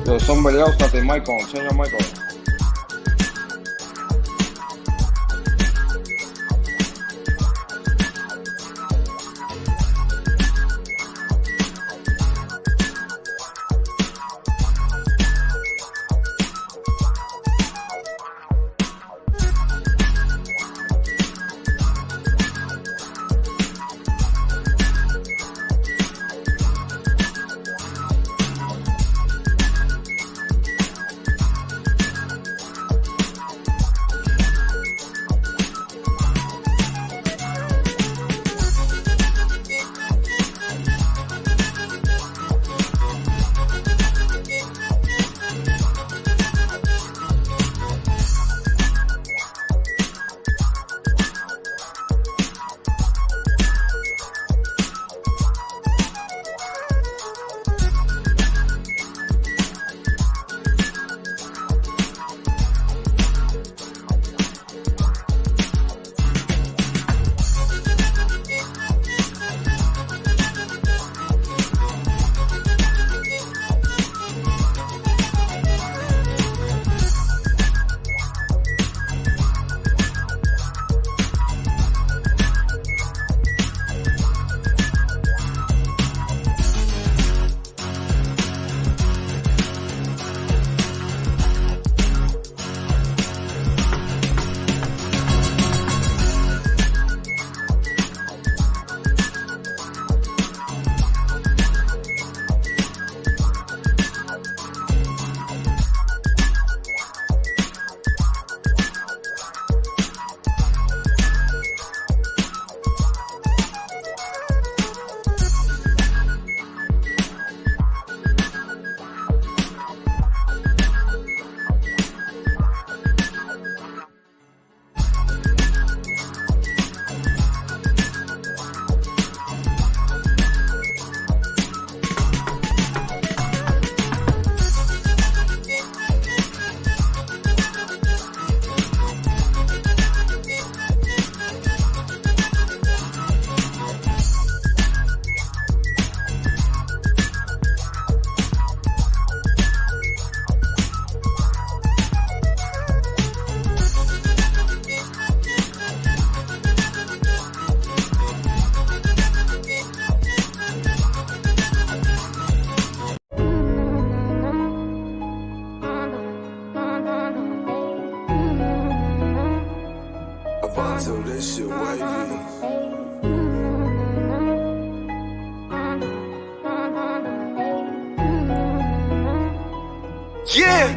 Yo, somebody else got their mic on. Turn your mic on. So this shit wavy. Yeah.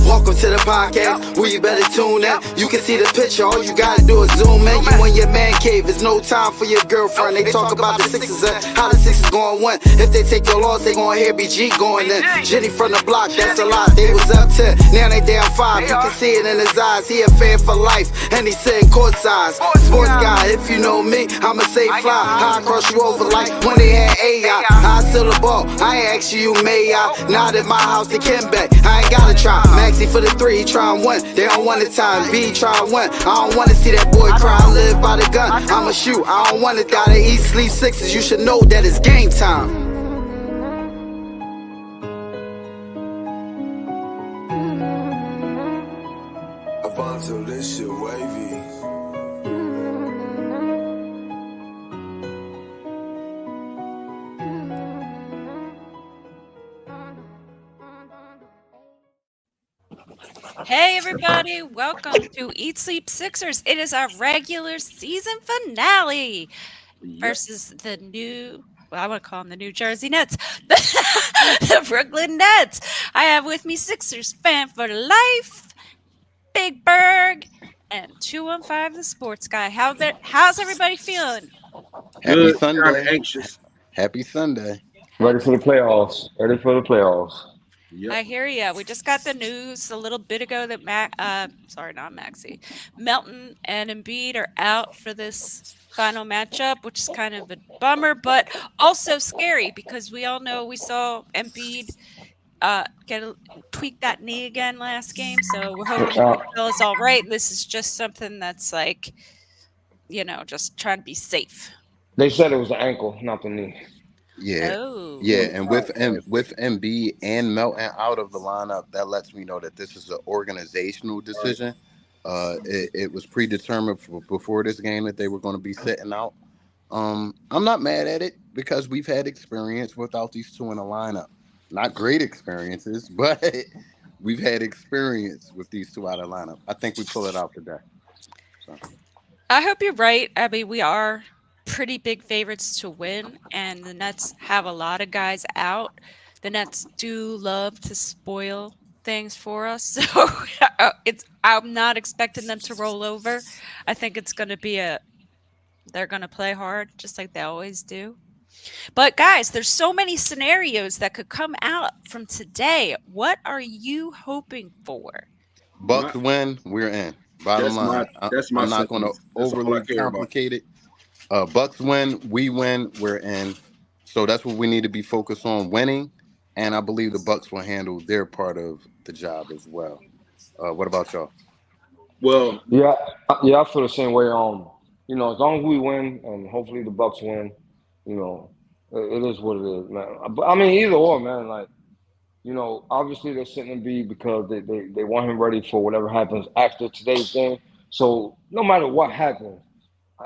Welcome to the podcast, where you better tune in. You can see the picture, all you gotta do is zoom in. You in your man cave, it's no time for your girlfriend. They talk about the Sixers and how the Sixers gon' win. If they take your loss, they gon' hear BG going in. Jenny from the block, that's a lot. They was up 10, now they down 5. You can see it in his eyes, he a fan for life, and he sitting courtside. Sports guy, if you know me, I'ma say fly. How I cross you over like when they had AI. I still the ball, I ain't ask you, may I? Not at my house, they can back. I ain't gotta try. Maxie for the 3, he try and win. They don't want the time, B try and win. I don't wanna see that boy cry, I live by the gun. I'ma shoot, I don't wanna die to eat, sleep sixes. You should know that it's game time. Alfonso, this shit wavy. Hey everybody, welcome to Eat Sleep Sixers. It is our regular season finale versus the new, well, I want to call them the New Jersey Nets, the Brooklyn Nets. I have with me Sixers fan for life, Big Berg, and 215 the sports guy. How's everybody feeling? Happy Sunday. Anxious. Happy Sunday. Ready for the playoffs. Ready for the playoffs. Yep. I hear ya. We just got the news a little bit ago that Melton and Embiid are out for this final matchup, which is kind of a bummer, but also scary because we all know we saw Embiid tweak that knee again last game. So we're hoping it's all right. This is just something that's like, just trying to be safe. They said it was the ankle, not the knee. Yeah, Oh, yeah, Mm. and with Embiid and Melton out of the lineup, that lets me know that this is an organizational decision. It was predetermined before this game that they were going to be sitting out. I'm not mad at it because we've had experience without these two in the lineup. Not great experiences, but we've had experience with these two out of the lineup. I think we pull it out today. So I hope you're right. I mean, we are pretty big favorites to win, and the Nets have a lot of guys out. The Nets do love to spoil things for us, so it's. I'm not expecting them to roll over. I think it's going to be a. They're going to play hard, just like they always do. But guys, there's so many scenarios that could come out from today. What are you hoping for? Bucks My win, we're in. Bottom that's my line, that's my I'm not going to sentence. That's all I overly care about. complicate it. Bucks win, we win, we're in. So that's what we need to be focused on, winning. And I believe the Bucks will handle their part of the job as well. What about y'all? Well, Yeah, yeah, I feel the same way. As long as we win and hopefully the Bucks win, it is what it is, man. But I mean, either or, man. Like, obviously they're sitting in B because they want him ready for whatever happens after today's game. So no matter what happens,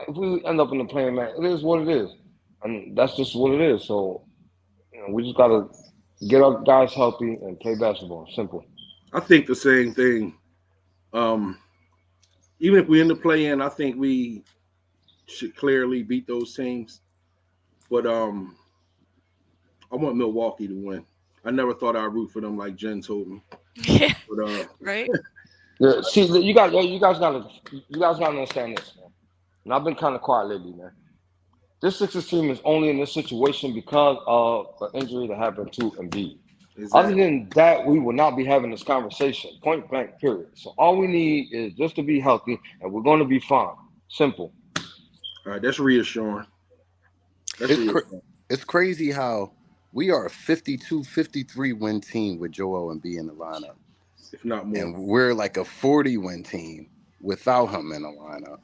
if we end up in the playing man, it is what it is, and that's just what it is. So we just gotta get our guys healthy and play basketball. Simple. I think the same thing. Um, Even if we end up playing, I think we should clearly beat those teams. But I want Milwaukee to win. I never thought I'd root for them like Jen told me. Yeah, But right? Yeah, see, you guys gotta understand this, man. And I've been kind of quiet lately, man. This Sixers team is only in this situation because of an injury that happened to Embiid. Other exactly. than that, we would not be having this conversation. Point blank, period. So all we need is just to be healthy, and we're going to be fine. Simple. All right, that's reassuring. That's It's cra- reassuring. it's crazy how we are a 52-53 win team with Joel and B in the lineup. If not more. And we're like a 40 win team without him in the lineup.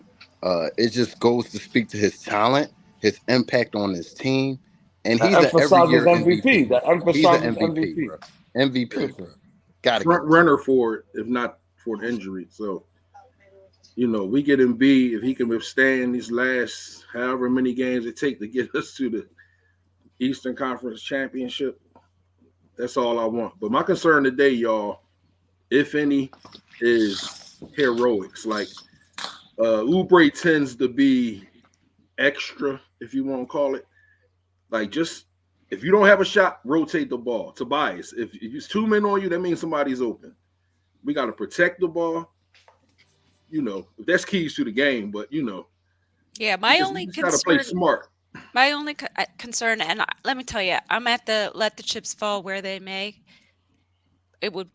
It just goes to speak to his talent, his impact on his team, and That he's an every emphasizes year MVP. MVP. That He's an emphasizes MVP, MVP. bro. MVP, Seriously. bro. Gotta give Front it to him. runner for it, if not for the injury. So, we get him B if he can withstand these last however many games it take to get us to the Eastern Conference Championship. That's all I want. But my concern today, y'all, if any, is heroics. Like Oubre tends to be extra, if you want to call it. Like just if you don't have a shot, rotate the ball. Tobias, if it's two men on you, that means somebody's open. We got to protect the ball. That's keys to the game. But Yeah, we my just we only just got to play concern smart. concern, and let me tell you, I'm at the let the chips fall where they may. It would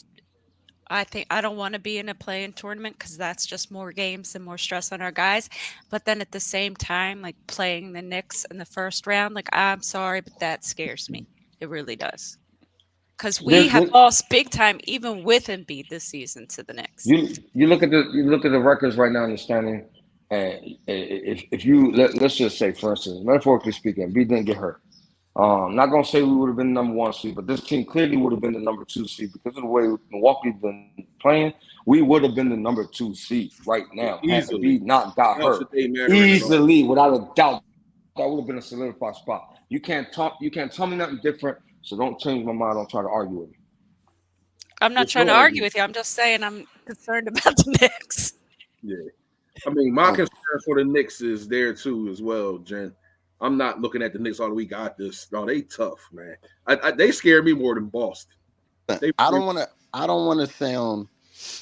I think I don't wanna be in a play-in tournament because that's just more games and more stress on our guys, but then at the same time, like, playing the Knicks in the first round, like, I'm sorry, but that scares me. It really does. Because we This, have this, lost big time even with Embiid this season to the Knicks. you look at the records right now in the standing, and if you let's just say, for instance, metaphorically speaking, B didn't get hurt. Not gonna say we would have been the number one seed, but this team clearly would have been the number two seed because of the way Milwaukee's been playing. We would have been the number two seed right now had Easily. Embiid not got Else hurt. it ain't mattering at all. Easily, without a doubt, that would have been a solidified spot. You can't tell me nothing different. So don't change my mind. Don't try to argue with me. I'm not There's trying to no argue argument. with you, I'm just saying I'm concerned about the Knicks. Yeah. I mean, my Um, concern for the Knicks is there too as well, Jen. I'm not looking at the Knicks all we got this. No, they tough, man. They scare me more than Boston. They I don't want to. I don't want to sound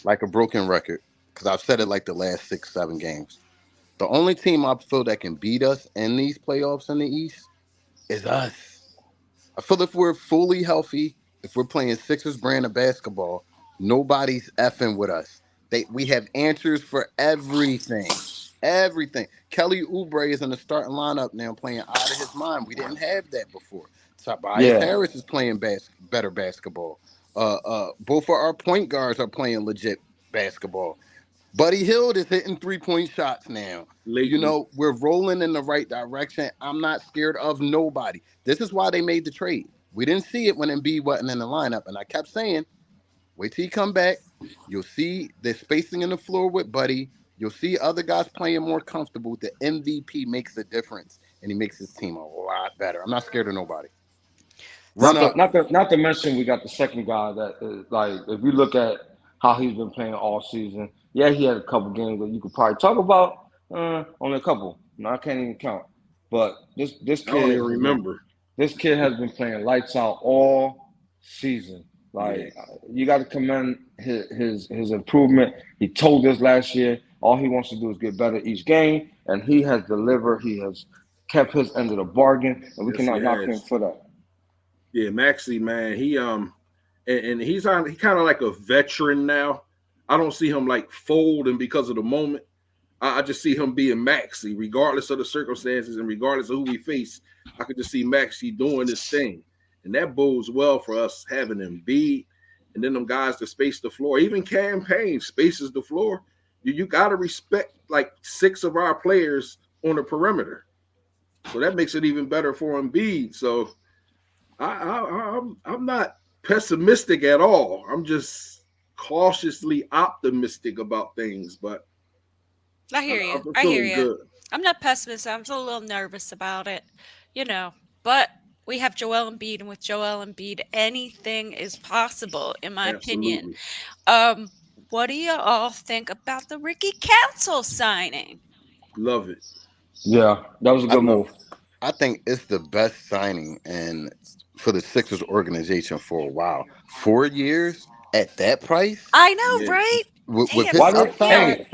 like a broken record because I've said it like the last 6, 7 games. The only team I feel that can beat us in these playoffs in the East is us. I feel if we're fully healthy, if we're playing Sixers brand of basketball, nobody's effing with us. We have answers for everything. Everything. Kelly Oubre is in the starting lineup now playing out of his mind. We didn't have that before. Tobias Yeah, Harris is playing better basketball. Both of our point guards are playing legit basketball. Buddy Hield is hitting 3-point shots now. lately. We're rolling in the right direction. I'm not scared of nobody. This is why they made the trade. We didn't see it when Embiid wasn't in the lineup, and I kept saying, wait till he come back. You'll see the spacing in the floor with Buddy. You'll see other guys playing more comfortable. The MVP makes a difference, and he makes his team a lot better. I'm not scared of nobody. Run Not to up. not to not to mention we got the second guy that is like if you look at how he's been playing all season. Yeah, he had a couple games that you could probably talk about. Only a couple. No, I can't even count. But this I don't even kid has been remember. this kid has been playing lights out all season. Yeah, Like you got to commend his improvement. He told us last year all he wants to do is get better each game, and he has delivered. He has kept his end of the bargain, and we yes, he cannot knock him has. for that. Yeah, Maxie, man, and he's on. He kind of like a veteran now. I don't see him like folding because of the moment. I just see him being Maxie, regardless of the circumstances and regardless of who we face. I could just see Maxie doing this thing, and that bodes well for us having him be, and then them guys to space the floor. Even campaign spaces the floor. You got to respect like 6 of our players on the perimeter, so that makes it even better for Embiid. So I'm not pessimistic at all. I'm just cautiously optimistic about things, but I hear you. I'm I hear feeling you. good. I'm not pessimist. I'm still a little nervous about it, you know. But we have Joel Embiid, and with Joel Embiid, anything is possible, in my opinion. Absolutely. Um, what do you all think about the Ricky Council signing? Love it. Yeah, that was a I, good Love move. it. I think it's the best signing and for the Sixers organization for a while. 4 years at that price I know, Yeah. right? with Damn, his Why so did cute. upside.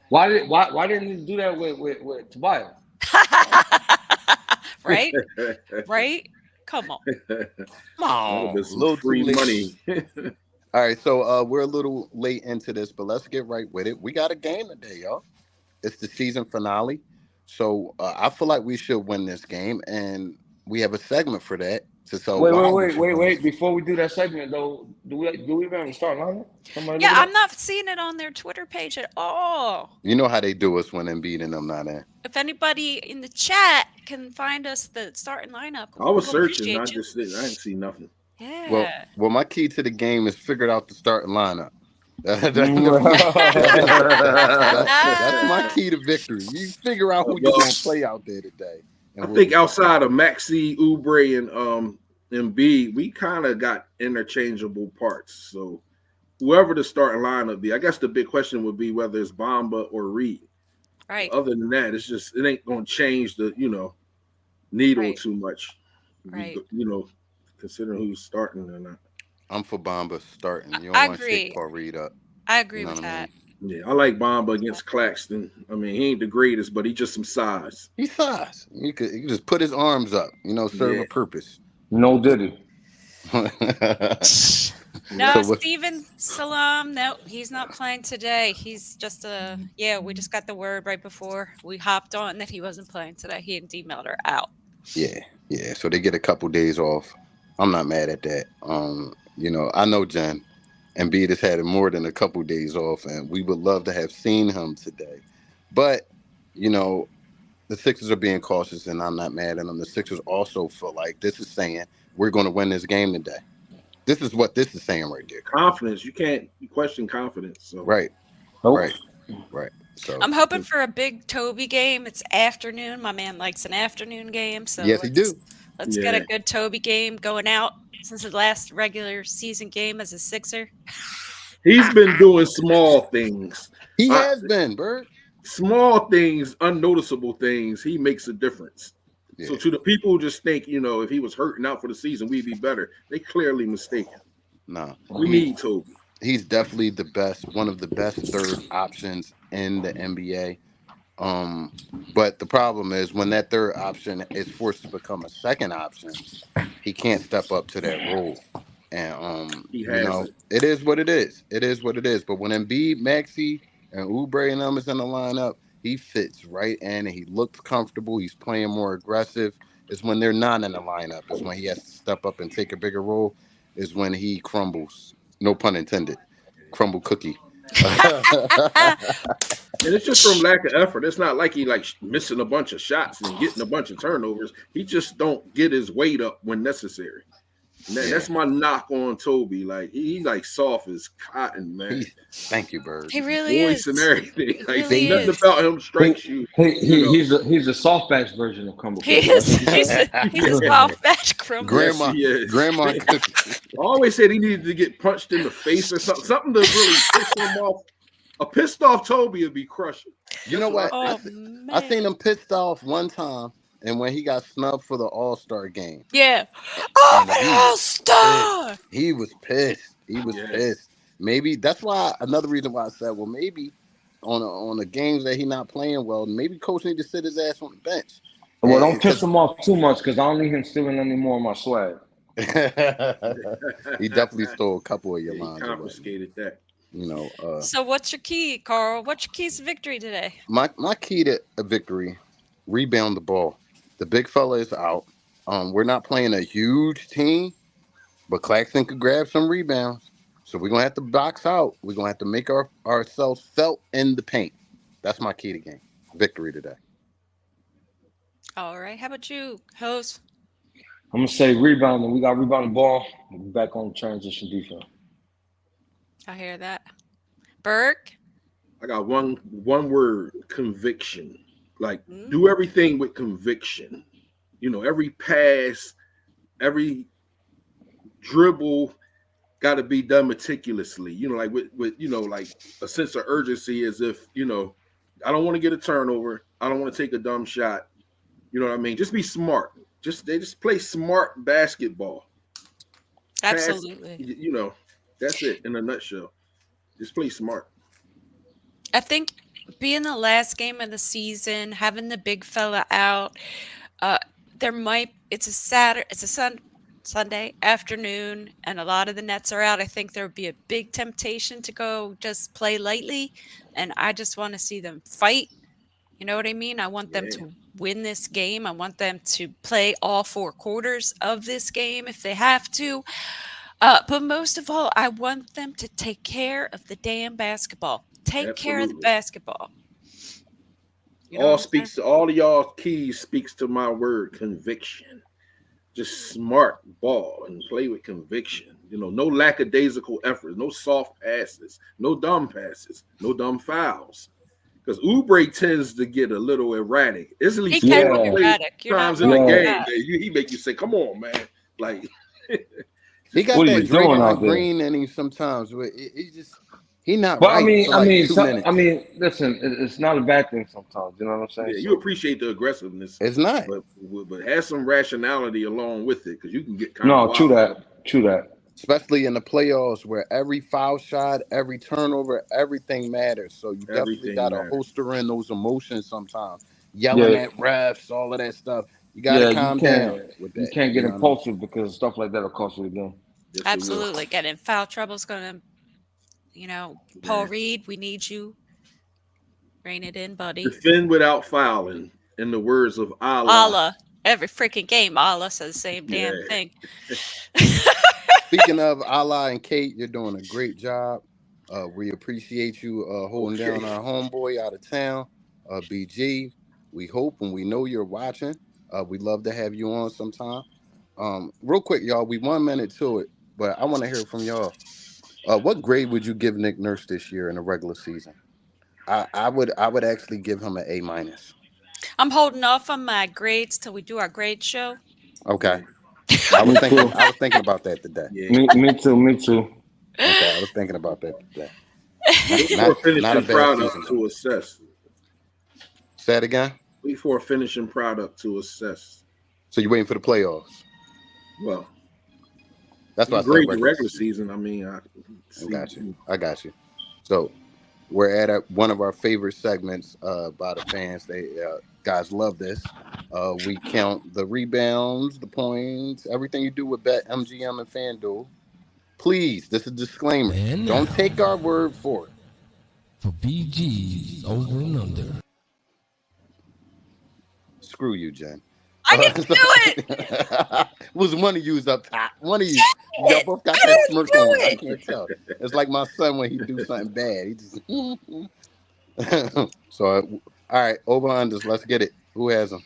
why didn't he do that with Tobias? Right? Right? Come on. Come That'd have on, been a some little too free late. money. All right, so we're a little late into this, but let's get right with it. We got a game today, y'all. It's the season finale, so I feel like we should win this game, and we have a segment for that to tell Wait, why wait, we wait, should wait, win this wait. game. Before we do that segment though, do we even have a start lineup? Somebody Yeah, look it I'm up. not seeing it on their Twitter page at all. You know how they do us when Embiid and them not in. If anybody in the chat can find us the starting lineup, I was we'll searching. I appreciate you. just didn't. I didn't see nothing. Well, Yeah. well, my key to the game is figured out the starting lineup. That's my Ah, key to victory. You figure out who you're Well, gonna play out there today, I and we'll think be fine. outside of Maxi, Oubre, and B, we kind of got interchangeable parts. So whoever the starting lineup be, I guess the big question would be whether it's Bamba or Reed. right, Other than that, it ain't gonna change the needle right, too much. right. Considering who's starting or not. I'm for Bomba starting. You don't I want to shake agree. Paul Reed up. I You agree know with what I that. mean? Yeah, I like Bamba against Claxton. I mean, he ain't the greatest, but he just some size. He's size. You could just put his arms up. Serve Yeah, a purpose. No Diddy. No, yeah. So what? Steven Salam, no, he's not playing today. He's just yeah, we just got the word right before we hopped on that he wasn't playing today. He and D Melder out. Yeah, yeah. So they get a couple days off. I'm not mad at that. I know Jen and Beat has had more than a couple days off, and we would love to have seen him today. But you know, the Sixers are being cautious, and I'm not mad at them. The Sixers also feel like this is saying we're going to win this game today. This is what this is saying right there. Confidence. You can't question confidence. So Right, Nope. right, right. So I'm hoping for a big Toby game. It's afternoon. My man likes an afternoon game, so yes, he do. let's get a yeah, good Toby game going out since the last regular season game as a Sixer. he's been doing small things. He Uh, has been, Bird. Small things, unnoticeable things. He makes a difference. So Yeah. to the people who just think, if he was hurting out for the season, we'd be better. They clearly mistaken. No, We he need Toby. he's definitely the best, one of the best third options in the NBA. Um, but the problem is when that third option is forced to become a second option, he can't step up to that role. And He has it. it is what it is. It is what it is. But when Embiid, Maxi, and Oubre and them is in the lineup, he fits right in and he looks comfortable. He's playing more aggressive. It's when they're not in the lineup. It's when he has to step up and take a bigger role. Is when he crumbles. No pun intended. Crumble cookie. And it's just from lack of effort. It's not like he like missing a bunch of shots and getting a bunch of turnovers. He just don't get his weight up when necessary. And that's my knock on Toby. Like he like soft as cotton, man. Thank you, Bird. He really Voice is. and everything. Like really nothing is. about him strikes you. He's a softback version of Crumble. He is. He's a soft batch crumble. Grandma, Yes, he is. grandma. I always said he needed to get punched in the face or something to really piss him off. A pissed off Toby would be crushing. You know what? Oh, I seen man. him pissed off one time, and when he got snubbed for the All-Star game, Yeah. and Oh, All-Star. he was pissed. He was pissed. Maybe that's why another reason why I said, well, maybe on the games that he not playing well, maybe coach need to sit his ass on the bench. Well, don't piss him off too much because I don't need him stealing any more of my swag. He definitely stole a couple of your He lines. confiscated that. You know. So what's your key, Carl? What's your keys to victory today? My key to a victory: rebound the ball. The big fella is out. We're not playing a huge team, but Claxton could grab some rebounds. So we're gonna have to box out. We're gonna have to make ourselves felt in the paint. That's my key to game. Victory today. All right. How about you, host? I'm gonna say rebounding. We got rebounding ball. We'll be back on transition defense. I hear that. Burke? I got one word: conviction. Like do everything with conviction. You know, every pass, every dribble got to be done meticulously. You know, like with you know, like a sense of urgency, as if I don't want to get a turnover. I don't want to take a dumb shot. You know what I mean? Just be smart. They just play smart basketball. Absolutely. Pass, that's it in a nutshell. Just play smart. I think being the last game of the season, having the big fella out, it's a Sunday afternoon, and a lot of the Nets are out. I think there would be a big temptation to go just play lightly, and I just want to see them fight. You know what I mean? I want them to win this game. I want them to play all 4 quarters of this game if they have to. But most of all, I want them to take care of the damn basketball. Take care of the basketball. All of y'all keys speaks to my word conviction. Just smart ball and play with conviction. No lackadaisical efforts, no soft passes, no dumb passes, no dumb fouls. Because Oubre tends to get a little erratic. It's at least he can be erratic. times in the game that he make you say, "Come on, man!" Like he got that Draymond Green in him sometimes. He not. But right for like 2 minutes. I mean, listen, it's not a bad thing sometimes. You know what I'm saying? Yeah, you appreciate the aggressiveness. It's not, but have some rationality along with it because you can get kind of wild. True that. Especially in the playoffs where every foul shot, every turnover, everything matters. So you definitely got to holster in those emotions sometimes. Yelling at refs, all of that stuff. You got to calm down with that. You can't get impulsive because stuff like that will cost you the game. Yes, absolutely. Getting in foul trouble is going to, Paul Reed, we need you. Rein it in, buddy. Defend without fouling, in the words of Allah. Allah. Every freaking game, Allah says the same damn thing. Speaking of Allah and Kate, you're doing a great job. We appreciate you holding down our homeboy out of town, BG. We hope and we know you're watching. We'd love to have you on sometime. Real quick, y'all, we 1 minute to it, but I want to hear from y'all. What grade would you give Nick Nurse this year in the regular season? I would actually give him an A-. I'm holding off on my grades till we do our grade show. Okay. I was thinking about that today. Yeah. Me too. Okay, I was thinking about that today. Not a bad season to assess. Say it again. Wait for a finishing product to assess. So you're waiting for the playoffs? Well, that's why I said regular season. I mean, I got you. So we're at one of our favorite segments by the fans. They guys love this. We count the rebounds, the points, everything you do with Bet MGM and FanDuel. Please, this is a disclaimer. Don't take our word for it. For BG's over and under. Screw you, Jen. I didn't do it. Was one of you's up top? One of you. Y'all It. both got I that didn't smirk do on. I it. can't tell. It's like my son when he do something bad. He just. So, all right, over unders. Let's get it. Who has them?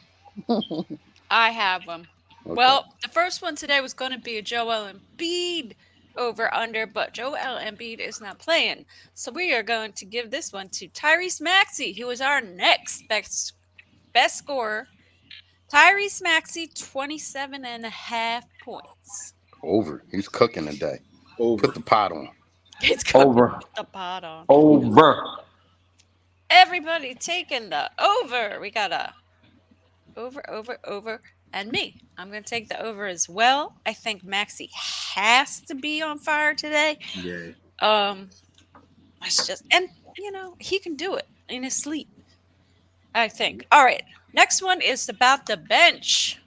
I have them. Okay. Well, the first one today was going to be a Joel Embiid over under, but Joel Embiid is not playing. So we are going to give this one to Tyrese Maxey, who is our next best scorer. Tyrese Maxey, 27 and a half points. Over. He's cooking today. Put Over. the pot on. He's cooking Over. with the pot on. Over. Everybody taking the over. We got a over, and me. I'm going to take the over as well. I think Maxi has to be on fire today. Yeah. Um, it's just, and he can do it in his sleep. I think. All right. Next one is about the bench.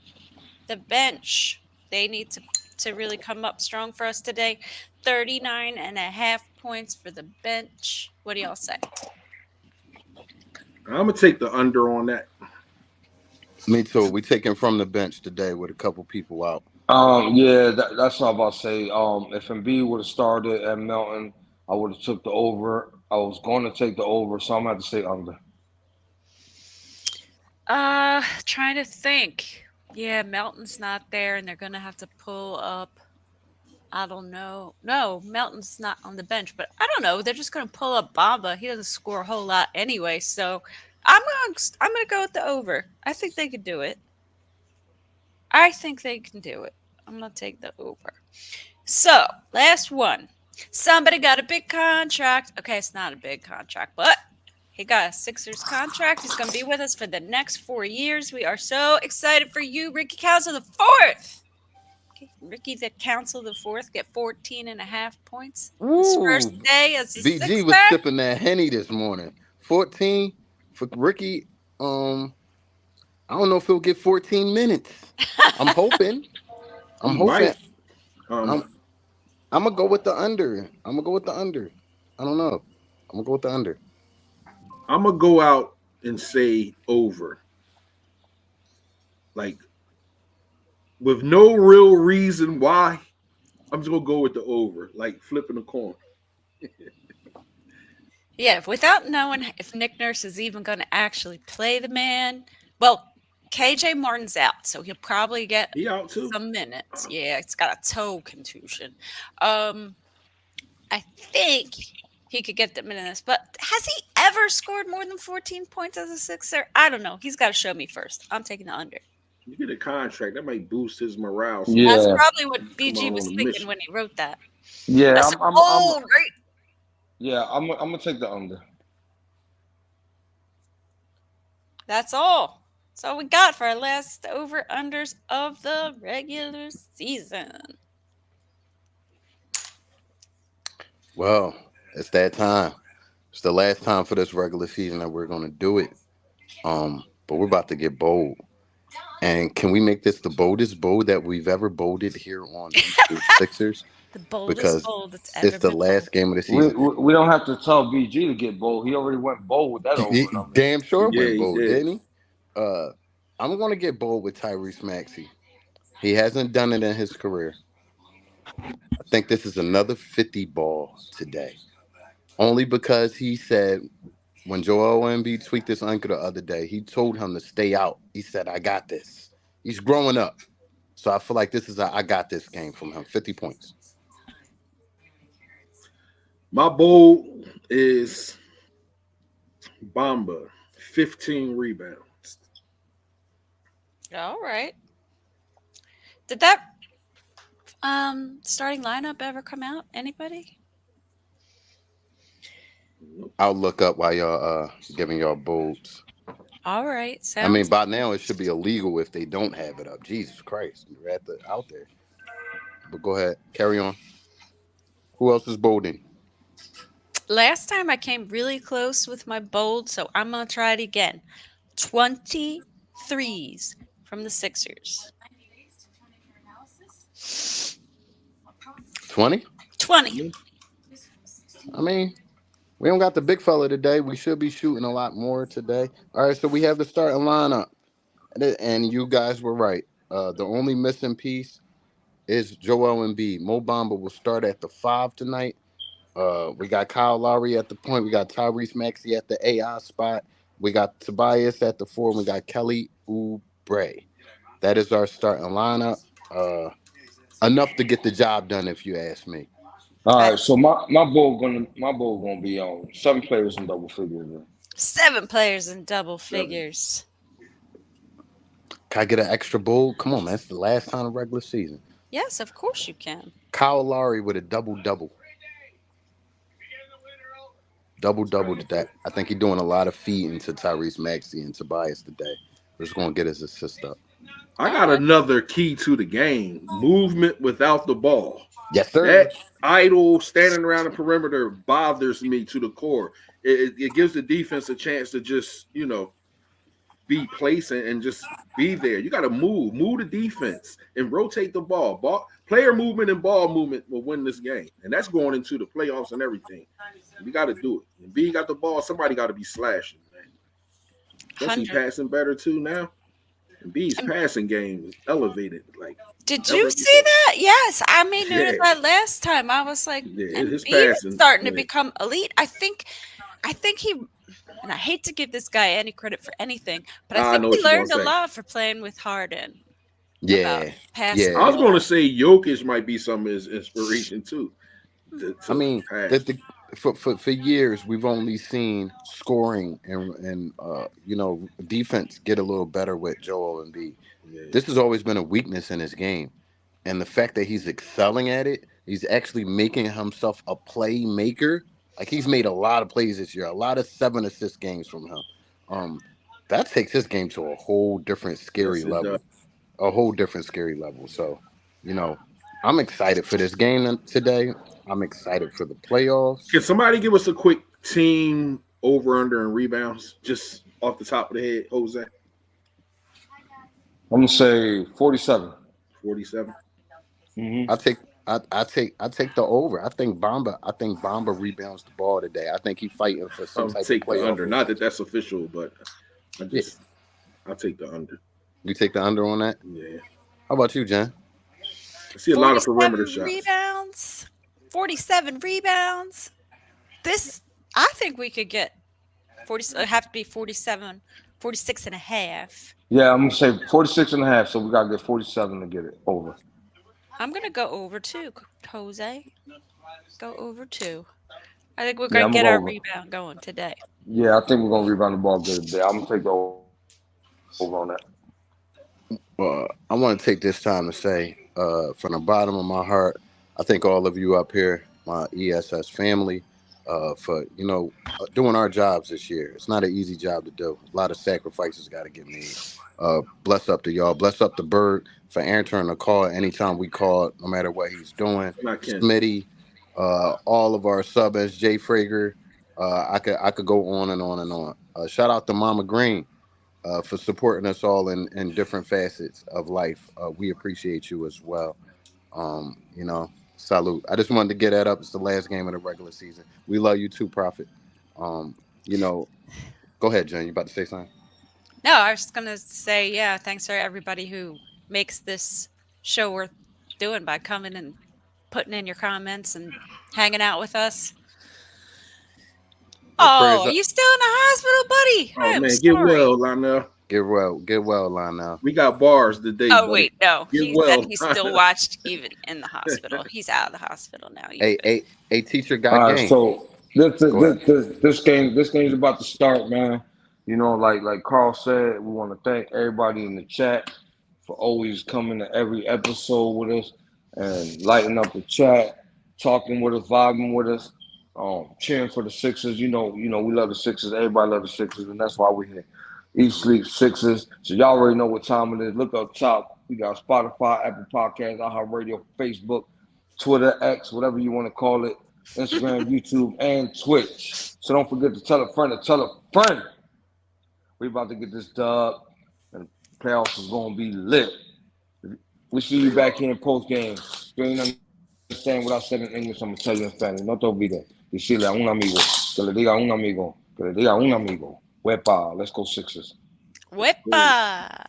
The bench. They need to really come up strong for us today. 39 and a half points for the bench. What do y'all say? I'm gonna take the under on that. Me too. We taking from the bench today with a couple people out. Yeah, that's what I'm about to say. If Embiid would have started at Melton, I would have took the over. I was going to take the over, so I'm gonna have to say under. Trying to think. Yeah, Melton's not there, and they're gonna have to pull up. I don't know. No, Melton's not on the bench, but I don't know. They're just going to pull up Bamba. He doesn't score a whole lot anyway, so I'm going to go with the over. I think they could do it. I think they can do it. I'm going to take the over. So, last one. Somebody got a big contract. Okay, it's not a big contract, but he got a Sixers contract. He's going to be with us for the next 4 years. We are so excited for you, Ricky Council the fourth. Ricky the Council the fourth get 14 and a half points. His first Ooh. day as a BG Sixer. was sipping that Henny this morning. 14 for Ricky. I don't know if he'll get 14 minutes. I'm hoping. I'm He hoping. might. Um, I'm I'm gonna go with the under. I'm gonna go with the under. I don't know. I'm gonna go with the under. I'm gonna go out and say over. Like with no real reason why. I'm just gonna go with the over. Like flipping a coin. Yeah, without knowing if Nick Nurse is even going to actually play the man. Well, KJ Martin's out, so he'll probably get He out too. some minutes. Yeah, it's got a toe contusion. Um, I think he could get the minutes, but has he ever scored more than 14 points as a Sixer? I don't know. He's got to show me first. I'm taking the under. You get a contract that might boost his morale some That's Yeah, more. probably what Come BG out was on a thinking mission. when he wrote that. yeah. That's old, right? I'm gonna take the under. That's all. That's all we got for our last over unders of the regular season. Well, it's that time. It's the last time for this regular season that we're gonna do it. But we're about to get bold. And can we make this the boldest bold that we've ever bolded here on Eat Sleep Sixers? The boldest Because bold that's it's ever the been last bold. game of the We, season. we we don't have to tell BG to get bold. He already went bold with that over He number. damn sure Yeah, went he bold, did. didn't he? Uh, I'm gonna get bold with Tyrese Maxey. He hasn't done it in his career. I think this is another 50 ball today. Only because he said when Joel Embiid tweaked his ankle the other day, he told him to stay out. He said, "I got this." He's growing up, so I feel like this is a "I got this" game from him. 50 points. My bowl is Bamba, 15 rebounds. All right. Did that starting lineup ever come out? Anybody? I'll look up while y'all giving y'all bolds. All right. I mean, Sounds by now it should be illegal if they don't have it up. Jesus Christ, you're at the out there. But go ahead, carry on. Who else is bolding? last time I came really close with my bold, so I'm gonna try it again. 23s from the Sixers. 20. 20. 20? I mean, we don't got the big fella today. We should be shooting a lot more today. All right, so we have the starting lineup, and you guys were right. The only missing piece is Joel Embiid. Mo Bamba will start at the 5 tonight. We got Kyle Lowry at the point. We got Tyrese Maxey at the AI spot. We got Tobias at the 4. And we got Kelly Oubre. That is our starting lineup. Enough to get the job done, if you ask me. All I, right, so my bowl gonna be on 7 players in double figures. Man. 7 players in double 7. figures. Can I get an extra bowl? Come on, man. It's the last time of the regular season. Yes, of course you can. Kyle Lowry with a double-double. Double-double today. I think he's doing a lot of feeding to Tyrese Maxey and Tobias today. We're just going to get his assist up. I All got right. another key to the game: movement without the ball. Yes, sir. That idle standing around the perimeter bothers me to the core. It gives the defense a chance to just, be placing and just be there. You got to move the defense and rotate the ball. Player movement and ball movement will win this game, and that's going into the playoffs and everything. We got to do it. And B got the ball. Somebody got to be slashing, man. Plus, he 100. passing better too now. And B's passing game is elevated. Like, Did never you see before. that? Yes, I made note of Yeah. that last time. I was like, Yeah, and his he is passing, starting to yeah. become elite. I think he, and I hate to give this guy any credit for anything, but I I think know he what you're learned a gonna say. lot for playing with Harden about Yeah. passing. Yeah. I was the going ball. to say Jokic might be some of his inspiration too. To I mean, pass. for years we've only seen scoring and defense get a little better with Joel Embiid. Yeah. This has always been a weakness in his game, and the fact that he's excelling at it, he's actually making himself a playmaker. Like he's made a lot of plays this year, a lot of 7 assist games from him. That takes his game to a whole different scary Yes, it does. level, a whole different scary level. So, I'm excited for this game today. I'm excited for the playoffs. Can somebody give us a quick team over under and rebounds just off the top of the head, Jose? I'm gonna say 47. 47. Mm-hmm. I take the over. I think Bamba rebounds the ball today. I think he's fighting for some I'll type of take the playoff. under. Not that that's official, but Yeah. I'll take the under. You take the under on that? Yeah. How about you, Jen? I see a lot of perimeter 47 shots. rebounds. 47 rebounds. This, I think we could get 40. It have to be 47, 46 and a half. Yeah, I'm gonna say 46 and a half. So we gotta get 47 to get it over. I'm gonna go over 2, Jose. Go over 2. I think we're Yeah, gonna I'm get gonna our go over. rebound going today. Yeah, I think we're gonna rebound the ball good today. I'm gonna take the over on that. I want to take this time to say, from the bottom of my heart, I thank all of you up here, my ESS family, for doing our jobs this year. It's not an easy job to do. A lot of sacrifices got to get made. Bless up to y'all. Bless up to Bird for answering the call anytime we call, no matter what he's doing. Not Ken. Smitty, all of our sub as Jay Frager. I could go on and on and on. Shout out to Mama Green. For supporting us all in different facets of life. We appreciate you as well. Salute. I just wanted to get that up. It's the last game of the regular season. We love you too, Prophet. Go ahead, Jen. You about to say something? No, I was just gonna say, yeah, thanks for everybody who makes this show worth doing by coming and putting in your comments and hanging out with us. Well, Oh, you still in the hospital, buddy? I Oh am man, get sorry. well, Lionel. get well, Lionel. We got bars today. Oh buddy. wait, no. Get He well. said he still watched even in the hospital. He's out of the hospital now. You good. Hey, teacher All got right, game. so this Go ahead. this game's about to start, man. Like Carl said, we want to thank everybody in the chat for always coming to every episode with us and lighting up the chat, talking with us, vibing with us, cheering for the Sixers. We love the Sixers. Everybody loves the Sixers, and that's why we're here. Eat, sleep, Sixers. So y'all already know what time it is. Look up top. We got Spotify, Apple Podcasts, iHeartRadio, Facebook, Twitter, X, whatever you want to call it, Instagram, YouTube, and Twitch. So don't forget to tell a friend to tell a friend. We about to get this dub, and the playoffs is going to be lit. We see you back here in post game. If you ain't understand what I said in English, I'm going to tell you in Spanish. No te olvides. Decirle a un amigo. Que le diga a un amigo. Que le diga a un amigo. Wepa. Let's go Sixers. Whippa.